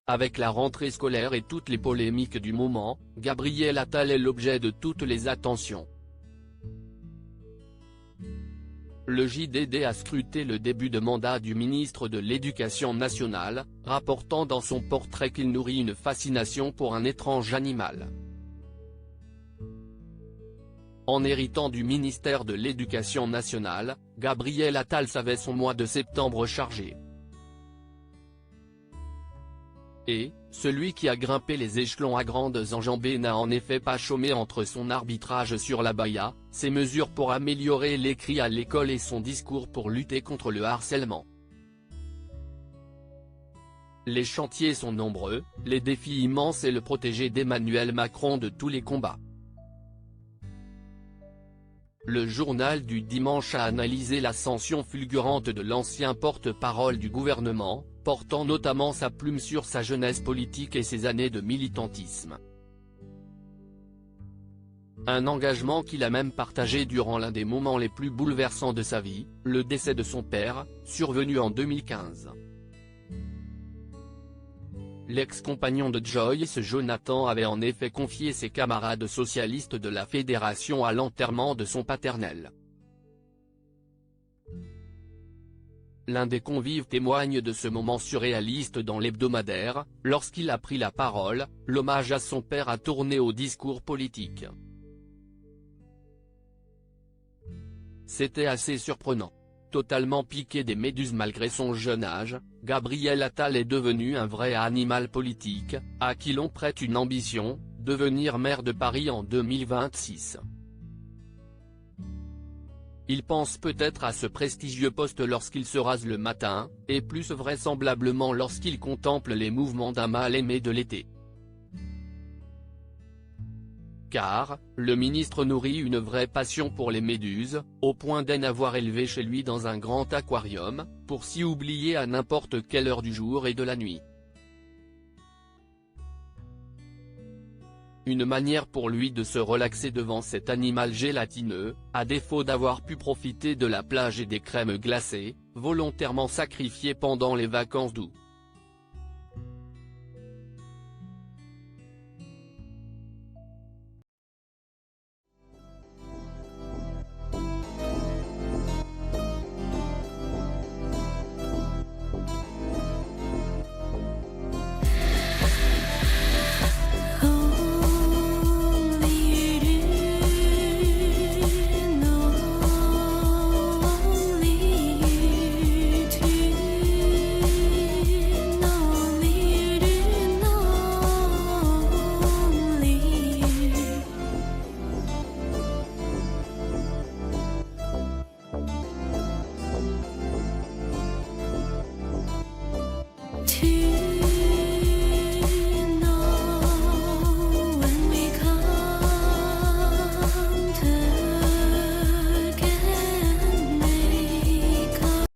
Avec la rentrée scolaire et toutes les polémiques du moment, Gabriel Attal est l'objet de toutes les attentions. Le JDD a scruté le début de mandat du ministre de l'Éducation nationale, rapportant dans son portrait qu'il nourrit une fascination pour un étrange animal. En héritant du ministère de l'Éducation nationale, Gabriel Attal savait son mois de septembre chargé. Et, celui qui a grimpé les échelons à grandes enjambées n'a en effet pas chômé entre son arbitrage sur l'abaya, ses mesures pour améliorer l'écrit à l'école et son discours pour lutter contre le harcèlement. Les chantiers sont nombreux, les défis immenses et le protégé d'Emmanuel Macron de tous les combats. Le journal du dimanche a analysé l'ascension fulgurante de l'ancien porte-parole du gouvernement, portant notamment sa plume sur sa jeunesse politique et ses années de militantisme. Un engagement qu'il a même partagé durant l'un des moments les plus bouleversants de sa vie, le décès de son père, survenu en 2015. L'ex-compagnon de Joyce Jonathan avait en effet confié ses camarades socialistes de la fédération à l'enterrement de son paternel. L'un des convives témoigne de ce moment surréaliste dans l'hebdomadaire, lorsqu'il a pris la parole, l'hommage à son père a tourné au discours politique. C'était assez surprenant. Totalement piqué des méduses malgré son jeune âge, Gabriel Attal est devenu un vrai animal politique, à qui l'on prête une ambition, devenir maire de Paris en 2026. Il pense peut-être à ce prestigieux poste lorsqu'il se rase le matin, et plus vraisemblablement lorsqu'il contemple les mouvements d'un mal-aimé de l'été. Car, le ministre nourrit une vraie passion pour les méduses, au point d'en avoir élevé chez lui dans un grand aquarium, pour s'y oublier à n'importe quelle heure du jour et de la nuit. Une manière pour lui de se relaxer devant cet animal gélatineux, à défaut d'avoir pu profiter de la plage et des crèmes glacées, volontairement sacrifiées pendant les vacances d'août.